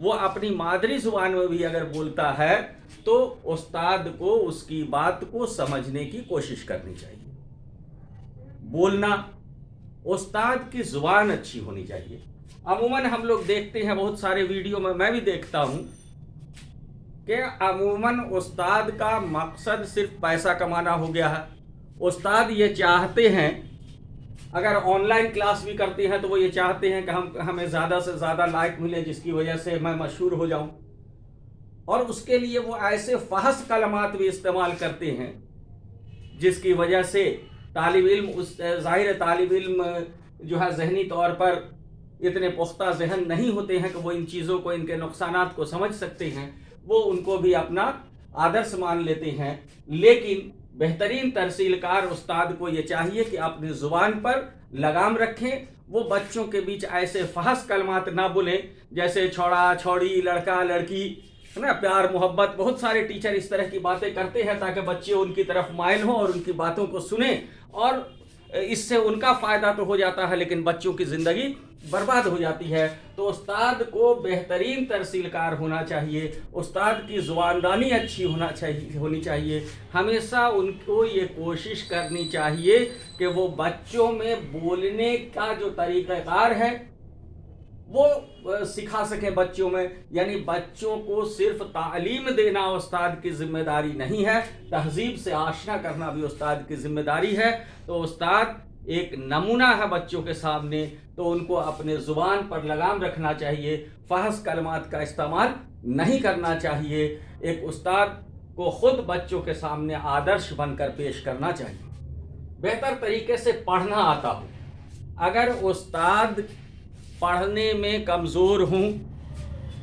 وہ اپنی مادری زبان میں بھی اگر بولتا ہے تو استاد کو اس کی بات کو سمجھنے کی کوشش کرنی چاہیے. بولنا، استاد کی زبان اچھی ہونی چاہیے. عموماً ہم لوگ دیکھتے ہیں بہت سارے ویڈیو میں بھی دیکھتا ہوں کہ عموماً استاد کا مقصد صرف پیسہ کمانا ہو گیا ہے. استاد یہ چاہتے ہیں، اگر آن لائن کلاس بھی کرتے ہیں تو وہ یہ چاہتے ہیں کہ ہمیں زیادہ سے زیادہ لائک ملے جس کی وجہ سے میں مشہور ہو جاؤں، اور اس کے لیے وہ ایسے فحش کلمات بھی استعمال کرتے ہیں جس کی وجہ سے طالب علم، ظاہر طالب علم جو ہے ذہنی طور پر اتنے پختہ ذہن نہیں ہوتے ہیں کہ وہ ان چیزوں کو، ان کے نقصانات کو سمجھ سکتے ہیں. وہ ان کو بھی اپنا آدرش مان لیتے ہیں. لیکن بہترین ترسیل کار استاد کو یہ چاہیے کہ اپنی زبان پر لگام رکھیں. وہ بچوں کے بیچ ایسے فحش کلمات نہ بولیں جیسے چھوڑا چھوڑی، لڑکا لڑکی، ہے نا، پیار محبت. بہت سارے ٹیچر اس طرح کی باتیں کرتے ہیں تاکہ بچے ان کی طرف مائل ہوں اور ان کی باتوں کو سنیں، اور اس سے ان کا فائدہ تو ہو جاتا ہے لیکن بچوں کی زندگی برباد ہو جاتی ہے. تو استاد کو بہترین ترسیل کار ہونا چاہیے. استاد کی زباندانی اچھی ہونی چاہیے. ہمیشہ ان کو یہ کوشش کرنی چاہیے کہ وہ بچوں میں بولنے کا جو طریقہ کار ہے وہ سکھا سکیں بچوں میں. یعنی بچوں کو صرف تعلیم دینا استاد کی ذمہ داری نہیں ہے، تہذیب سے آشنا کرنا بھی استاد کی ذمہ داری ہے. تو استاد ایک نمونہ ہے بچوں کے سامنے، تو ان کو اپنے زبان پر لگام رکھنا چاہیے، فحش کلمات کا استعمال نہیں کرنا چاہیے. ایک استاد کو خود بچوں کے سامنے آدرش بن کر پیش کرنا چاہیے. بہتر طریقے سے پڑھنا آتا ہو. اگر استاد پڑھنے میں کمزور ہوں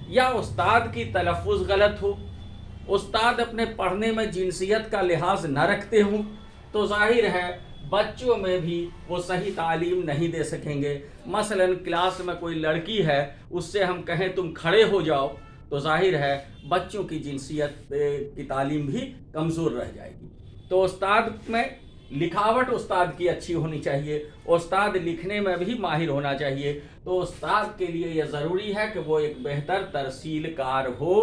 یا استاد کی تلفظ غلط ہو، استاد اپنے پڑھنے میں جنسیت کا لحاظ نہ رکھتے ہوں، تو ظاہر ہے بچوں میں بھی وہ صحیح تعلیم نہیں دے سکیں گے. مثلا کلاس میں کوئی لڑکی ہے، اس سے ہم کہیں تم کھڑے ہو جاؤ، تو ظاہر ہے بچوں کی جنسیت کی تعلیم بھی کمزور رہ جائے گی. تو استاد میں لکھاوٹ استاد کی اچھی ہونی چاہیے، استاد لکھنے میں بھی ماہر ہونا چاہیے. تو استاد کے لیے یہ ضروری ہے کہ وہ ایک بہتر ترسیل کار ہو،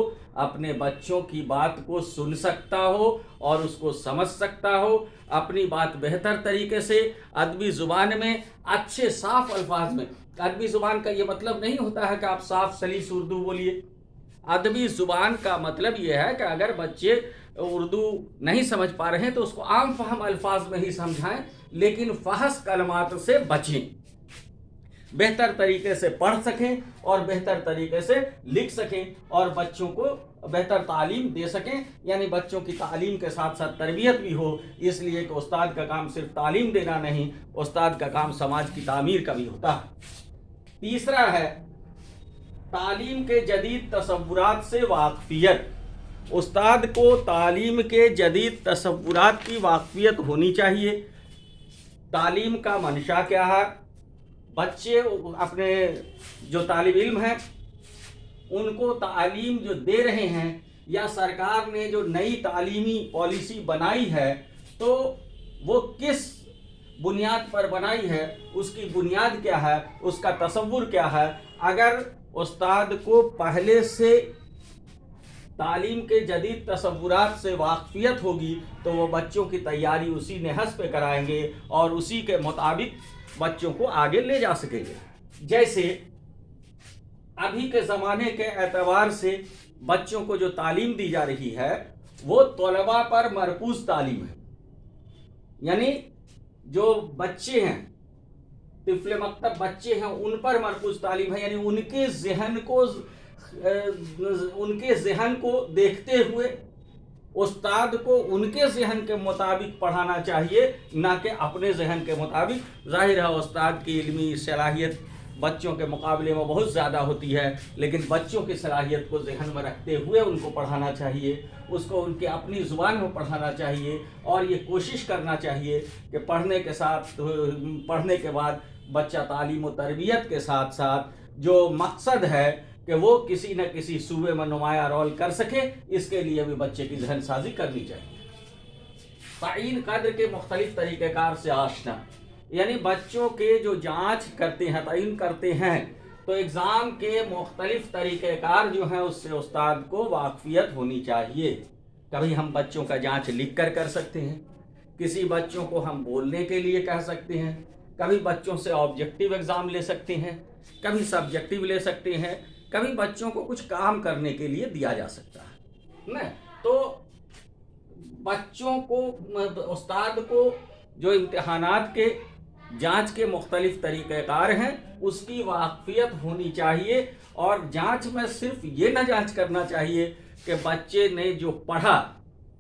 اپنے بچوں کی بات کو سن سکتا ہو اور اس کو سمجھ سکتا ہو، اپنی بات بہتر طریقے سے ادبی زبان میں، اچھے صاف الفاظ میں. ادبی زبان کا یہ مطلب نہیں ہوتا ہے کہ آپ صاف سلیس اردو بولیے. ادبی زبان کا مطلب یہ ہے کہ اگر بچے اردو نہیں سمجھ پا رہے ہیں تو اس کو عام فہم الفاظ میں ہی سمجھائیں، لیکن فحش کلمات سے بچیں. بہتر طریقے سے پڑھ سکیں اور بہتر طریقے سے لکھ سکیں اور بچوں کو بہتر تعلیم دے سکیں. یعنی بچوں کی تعلیم کے ساتھ ساتھ تربیت بھی ہو. اس لیے کہ استاد کا کام صرف تعلیم دینا نہیں، استاد کا کام سماج کی تعمیر کا بھی ہوتا ہے. تیسرا ہے تعلیم کے جدید تصورات سے واقفیت. استاد کو تعلیم کے جدید تصورات کی واقفیت ہونی چاہیے. تعلیم کا منشا کیا ہے؟ بچے اپنے جو طالب علم ہیں ان کو تعلیم جو دے رہے ہیں، یا سرکار نے جو نئی تعلیمی پالیسی بنائی ہے تو وہ کس بنیاد پر بنائی ہے، اس کی بنیاد کیا ہے، اس کا تصور کیا ہے. اگر استاد کو پہلے سے تعلیم کے جدید تصورات سے واقفیت ہوگی تو وہ بچوں کی تیاری اسی نہج پہ کرائیں گے اور اسی کے مطابق بچوں کو آگے لے جا سکیں گے. جیسے ابھی کے زمانے کے اعتبار سے بچوں کو جو تعلیم دی جا رہی ہے وہ طلباء پر مرکوز تعلیم ہے. یعنی جو بچے ہیں، طفل مکتب بچے ہیں، ان پر مرکوز تعلیم ہے. یعنی ان کے ذہن کو دیکھتے ہوئے استاد کو ان کے ذہن کے مطابق پڑھانا چاہیے، نہ کہ اپنے ذہن کے مطابق. ظاہر ہے استاد کی علمی صلاحیت بچوں کے مقابلے میں بہت زیادہ ہوتی ہے، لیکن بچوں کی صلاحیت کو ذہن میں رکھتے ہوئے ان کو پڑھانا چاہیے، اس کو ان کی اپنی زبان میں پڑھانا چاہیے. اور یہ کوشش کرنا چاہیے کہ پڑھنے کے بعد بچہ تعلیم و تربیت کے ساتھ ساتھ جو مقصد ہے کہ وہ کسی نہ کسی صوبے میں نمایاں رول کر سکے، اس کے لیے بھی بچے کی ذہن سازی کرنی چاہیے. تعین قدر کے مختلف طریقہ کار سے آشنا. یعنی بچوں کے جو جانچ کرتے ہیں، تعین کرتے ہیں تو ایگزام کے مختلف طریقہ کار جو ہیں اس سے استاد کو واقفیت ہونی چاہیے. کبھی ہم بچوں کا جانچ لکھ کر سکتے ہیں، کسی بچوں کو ہم بولنے کے لیے کہہ سکتے ہیں، کبھی بچوں سے آبجیکٹیو ایگزام لے سکتے ہیں، کبھی سبجیکٹیو لے سکتے ہیں، کبھی بچوں کو کچھ کام کرنے کے لیے دیا جا سکتا ہے نا. تو بچوں کو، استاد کو جو امتحانات کے جانچ کے مختلف طریقہ کار ہیں اس کی واقفیت ہونی چاہیے. اور جانچ میں صرف یہ نہ جانچ کرنا چاہیے کہ بچے نے جو پڑھا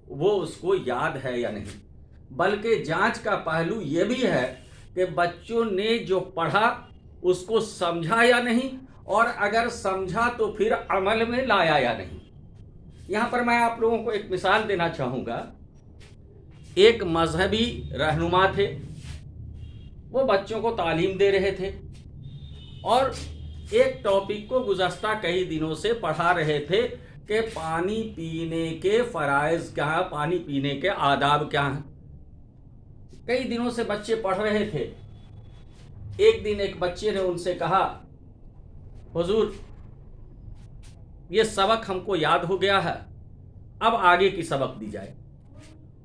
وہ اس کو یاد ہے یا نہیں، بلکہ جانچ کا پہلو یہ بھی ہے کہ بچوں نے جو پڑھا اس کو سمجھا یا نہیں، اور اگر سمجھا تو پھر عمل میں لایا یا نہیں. یہاں پر میں آپ لوگوں کو ایک مثال دینا چاہوں گا. ایک مذہبی رہنما تھے، وہ بچوں کو تعلیم دے رہے تھے اور ایک ٹاپک کو گزشتہ کئی دنوں سے پڑھا رہے تھے کہ پانی پینے کے فرائض کیا ہیں، پانی پینے کے آداب کیا ہیں. کئی دنوں سے بچے پڑھ رہے تھے. ایک دن ایک بچے نے ان سے کہا، حضور یہ سبق ہم کو یاد ہو گیا ہے، اب آگے کی سبق دی جائے.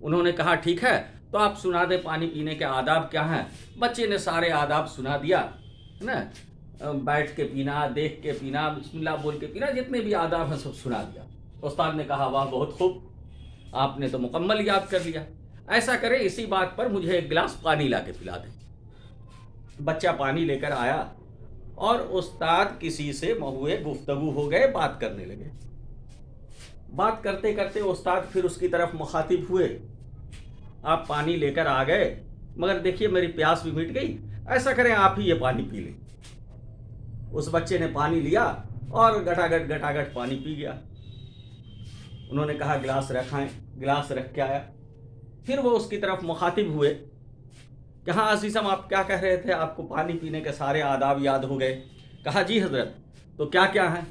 انہوں نے کہا ٹھیک ہے تو آپ سنا دیں پانی پینے کے آداب کیا ہیں. بچے نے سارے آداب سنا دیا نا، بیٹھ کے پینا، دیکھ کے پینا، بسم اللہ بول کے پینا، جتنے بھی آداب ہیں سب سنا دیا. استاد نے کہا واہ بہت خوب، آپ نے تو مکمل یاد کر لیا. ایسا کریں اسی بات پر مجھے ایک گلاس پانی لا کے پلا دیں. بچہ پانی لے کر آیا اور استاد کسی سے مہوئے گفتگو ہو گئے، بات کرنے لگے. بات کرتے کرتے استاد پھر اس کی طرف مخاطب ہوئے، آپ پانی لے کر آ گئے مگر دیکھیے میری پیاس بھی مٹ گئی، ایسا کریں آپ ہی یہ پانی پی لیں. اس بچے نے پانی لیا اور گٹاگٹ پانی پی گیا. انہوں نے کہا گلاس رکھائیں، گلاس رکھ کے آیا. پھر وہ اس کی طرف مخاطب ہوئے کہ ہاں عزیزم آپ کیا کہہ رہے تھے، آپ کو پانی پینے کے سارے آداب یاد ہو گئے. کہا جی حضرت، تو کیا کیا ہیں.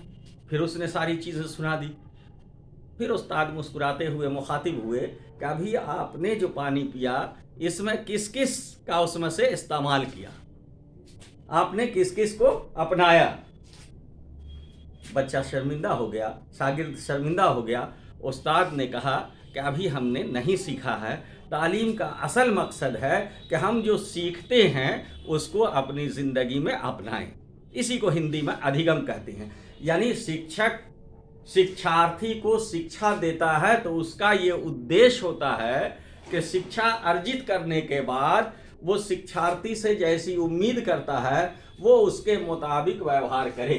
پھر اس نے ساری چیزیں سنا دی. پھر استاد مسکراتے ہوئے مخاطب ہوئے کہ ابھی آپ نے جو پانی پیا اس میں کس کس کا اس میں سے استعمال کیا، آپ نے کس کس کو اپنایا. بچہ شرمندہ ہو گیا، شاگرد شرمندہ ہو گیا. استاد نے کہا کہ ابھی ہم نے نہیں سیکھا ہے. تعلیم کا اصل مقصد ہے کہ ہم جو سیکھتے ہیں اس کو اپنی زندگی میں اپنائیں. اسی کو ہندی میں ادھیگم کہتے ہیں. یعنی شکشک شکشارتھی کو شکشا دیتا ہے تو اس کا یہ ادیش ہوتا ہے کہ شکشا ارجت کرنے کے بعد وہ شکشارتھی سے جیسی امید کرتا ہے وہ اس کے مطابق ویوہار کرے.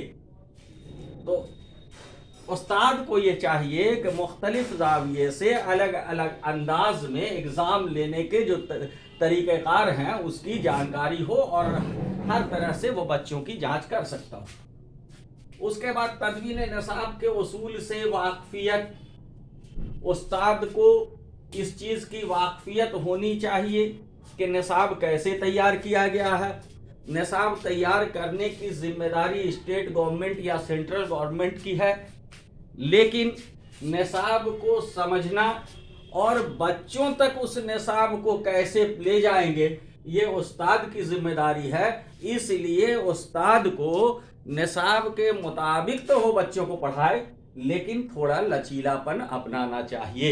تو استاد کو یہ چاہیے کہ مختلف زاویے سے الگ الگ انداز میں ایگزام لینے کے جو طریقہ کار ہیں اس کی جانکاری ہو اور ہر طرح سے وہ بچوں کی جانچ کر سکتا ہو. اس کے بعد تدوین نصاب کے اصول سے واقفیت. استاد کو اس چیز کی واقفیت ہونی چاہیے کہ نصاب کیسے تیار کیا گیا ہے. نصاب تیار کرنے کی ذمہ داری اسٹیٹ گورنمنٹ یا سینٹرل گورنمنٹ کی ہے، لیکن نصاب کو سمجھنا اور بچوں تک اس نصاب کو کیسے لے جائیں گے یہ استاد کی ذمہ داری ہے. اس لیے استاد کو نصاب کے مطابق تو وہ بچوں کو پڑھائے لیکن تھوڑا لچیلا پن اپنانا چاہیے.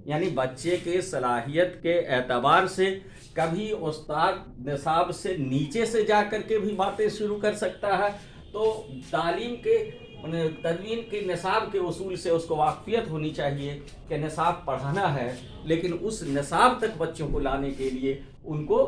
یعنی بچے کے صلاحیت کے اعتبار سے کبھی استاد نصاب سے نیچے سے جا کر کے بھی باتیں شروع کر سکتا ہے. تو تعلیم کے تدوین کے نصاب کے اصول سے اس کو واقفیت ہونی چاہیے کہ نصاب پڑھانا ہے لیکن اس نصاب تک بچوں کو لانے کے لیے ان کو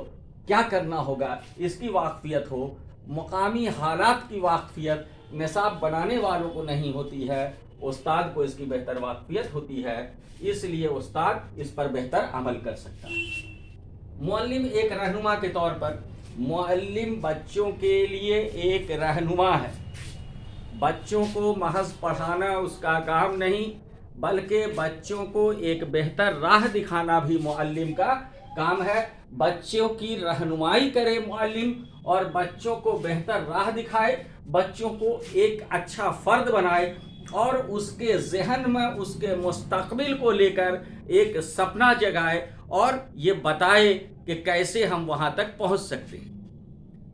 کیا کرنا ہوگا اس کی واقفیت ہو. مقامی حالات کی واقفیت نصاب بنانے والوں کو نہیں ہوتی ہے، استاد کو اس کی بہتر واقفیت ہوتی ہے، اس لیے استاد اس پر بہتر عمل کر سکتا ہے. معلم ایک رہنما کے طور پر، معلم بچوں کے لیے ایک رہنما ہے. بچوں کو محض پڑھانا اس کا کام نہیں بلکہ بچوں کو ایک بہتر راہ دکھانا بھی معلم کا کام ہے. بچوں کی رہنمائی کرے معلم اور بچوں کو بہتر راہ دکھائے، بچوں کو ایک اچھا فرد بنائے اور اس کے ذہن میں اس کے مستقبل کو لے کر ایک سپنا جگائے اور یہ بتائے کہ کیسے ہم وہاں تک پہنچ سکتے ہیں.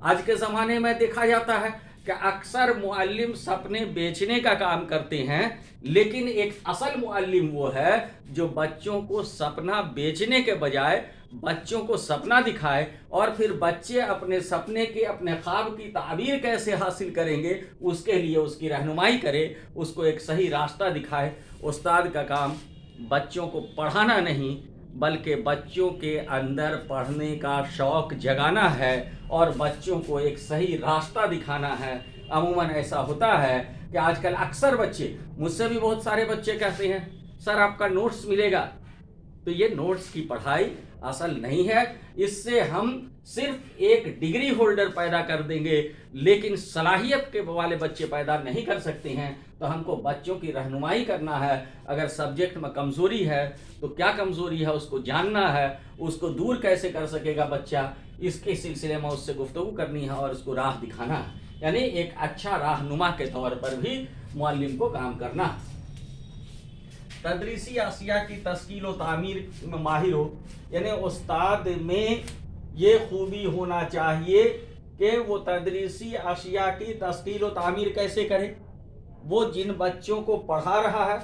آج کے زمانے میں دیکھا جاتا ہے کہ کہ اکثر معلم سپنے بیچنے کا کام کرتے ہیں، لیکن ایک اصل معلم وہ ہے جو بچوں کو سپنا بیچنے کے بجائے بچوں کو سپنا دکھائے، اور پھر بچے اپنے سپنے کے، اپنے خواب کی تعبیر کیسے حاصل کریں گے اس کے لیے اس کی رہنمائی کرے، اس کو ایک صحیح راستہ دکھائے۔ استاد کا کام بچوں کو پڑھانا نہیں بلکہ بچوں کے اندر پڑھنے کا شوق جگانا ہے اور بچوں کو ایک صحیح راستہ دکھانا ہے۔ عموماً ایسا ہوتا ہے کہ آج کل اکثر بچے، مجھ سے بھی بہت سارے بچے کہتے ہیں سر آپ کا نوٹس ملے گا، تو یہ نوٹس کی پڑھائی اصل نہیں ہے، اس سے ہم صرف ایک ڈگری ہولڈر پیدا کر دیں گے لیکن صلاحیت کے والے بچے پیدا نہیں کر سکتے ہیں۔ تو ہم کو بچوں کی رہنمائی کرنا ہے، اگر سبجیکٹ میں کمزوری ہے تو کیا کمزوری ہے اس کو جاننا ہے، اس کو دور کیسے کر سکے گا بچہ، اس کے سلسلے میں اس سے گفتگو کرنی ہے اور اس کو راہ دکھانا ہے، یعنی ایک اچھا رہنما کے طور پر بھی معلم کو کام کرنا ہے۔ تدریسی اشیاء کی تشکیل و تعمیر میں ماہر ہو، یعنی استاد میں یہ خوبی ہونا چاہیے کہ وہ تدریسی اشیاء کی تشکیل و تعمیر کیسے کرے، وہ جن بچوں کو پڑھا رہا ہے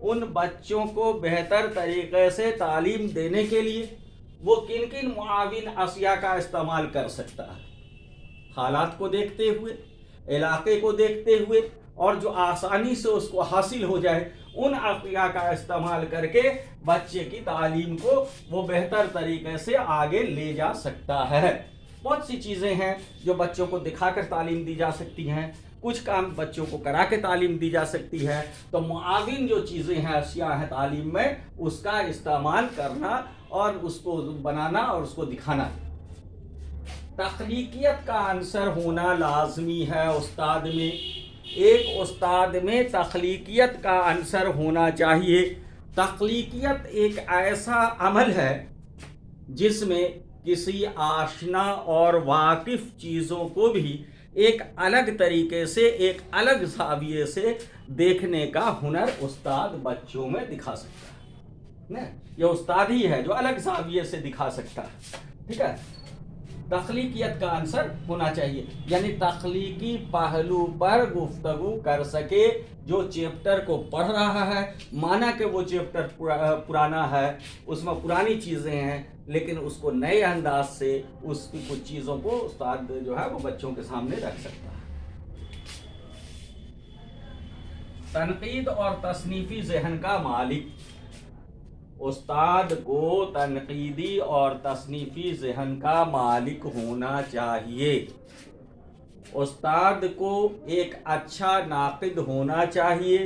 ان بچوں کو بہتر طریقے سے تعلیم دینے کے لیے وہ کن کن معاون اشیاء کا استعمال کر سکتا ہے، حالات کو دیکھتے ہوئے، علاقے کو دیکھتے ہوئے، اور جو آسانی سے اس کو حاصل ہو جائے ان اشیاء کا استعمال کر کے بچے کی تعلیم کو وہ بہتر طریقے سے آگے لے جا سکتا ہے۔ بہت سی چیزیں ہیں جو بچوں کو دکھا کر تعلیم دی جا سکتی ہیں، کچھ کام بچوں کو کرا کے تعلیم دی جا سکتی ہے، تو معاون جو چیزیں ہیں، اشیاء ہیں تعلیم میں، اس کا استعمال کرنا اور اس کو بنانا اور اس کو دکھانا۔ تخلیقیت کا عنصر ہونا لازمی ہے استاد میں، ایک استاد میں تخلیقیت کا عنصر ہونا چاہیے۔ تخلیقیت ایک ایسا عمل ہے جس میں کسی آشنا اور واقف چیزوں کو بھی ایک الگ طریقے سے، ایک الگ زاویے سے دیکھنے کا ہنر استاد بچوں میں دکھا سکتا ہے۔ یہ استاد ہی ہے جو الگ زاویے سے دکھا سکتا ہے، ٹھیک ہے۔ تخلیقیت کا عنصر ہونا چاہیے، یعنی تخلیقی پہلو پر گفتگو کر سکے، جو چیپٹر کو پڑھ رہا ہے، مانا کہ وہ چیپٹر پرانا ہے، اس میں پرانی چیزیں ہیں، لیکن اس کو نئے انداز سے اس کی کچھ چیزوں کو استاد جو ہے وہ بچوں کے سامنے رکھ سکتا ہے۔ تنقید اور تصنیفی ذہن کا مالک، استاد کو تنقیدی اور تصنیفی ذہن کا مالک ہونا چاہیے۔ استاد کو ایک اچھا ناقد ہونا چاہیے،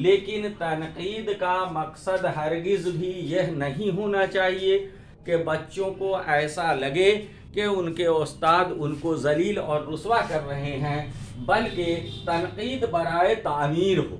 لیکن تنقید کا مقصد ہرگز بھی یہ نہیں ہونا چاہیے کہ بچوں کو ایسا لگے کہ ان کے استاد ان کو ذلیل اور رسوا کر رہے ہیں، بلکہ تنقید برائے تعمیر ہو،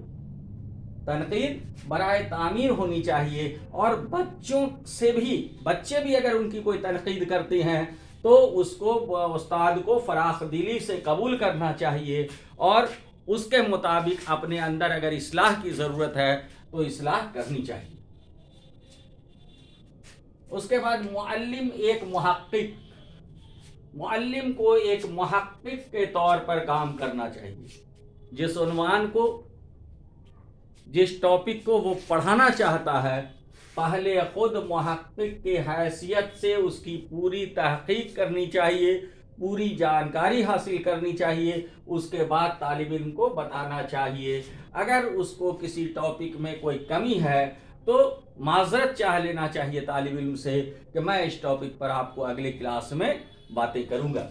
تنقید برائے تعمیر ہونی چاہیے، اور بچے بھی اگر ان کی کوئی تنقید کرتے ہیں تو اس کو استاد کو فراخ دلی سے قبول کرنا چاہیے اور اس کے مطابق اپنے اندر اگر اصلاح کی ضرورت ہے تو اصلاح کرنی چاہیے۔ اس کے بعد معلم کو ایک محقق کے طور پر کام کرنا چاہیے، جس عنوان کو، جس ٹاپک کو وہ پڑھانا چاہتا ہے، پہلے خود محقق کی حیثیت سے اس کی پوری تحقیق کرنی چاہیے، پوری جانکاری حاصل کرنی چاہیے، اس کے بعد طالب علم کو بتانا چاہیے۔ اگر اس کو کسی ٹاپک میں کوئی کمی ہے تو معذرت چاہ لینا چاہیے طالب علم سے کہ میں اس ٹاپک پر آپ کو اگلے کلاس میں باتیں کروں گا۔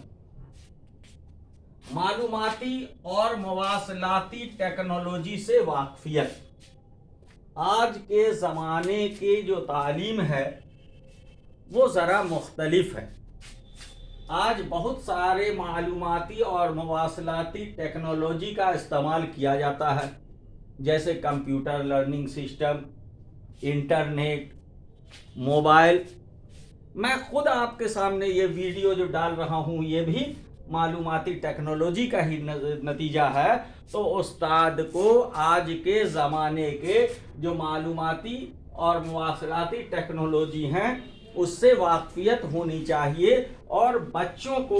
معلوماتی اور مواصلاتی ٹیکنالوجی سے واقفیت، آج کے زمانے کی جو تعلیم ہے وہ ذرا مختلف ہے۔ آج بہت سارے معلوماتی اور مواصلاتی ٹیکنالوجی کا استعمال کیا جاتا ہے، جیسے computer learning system, internet, mobile. میں خود آپ کے سامنے یہ ویڈیو جو ڈال رہا ہوں یہ بھی معلوماتی ٹیکنالوجی کا ہی نتیجہ ہے۔ تو استاد کو آج کے زمانے کے جو معلوماتی اور مواصلاتی ٹیکنالوجی ہیں اس سے واقفیت ہونی چاہیے، اور بچوں کو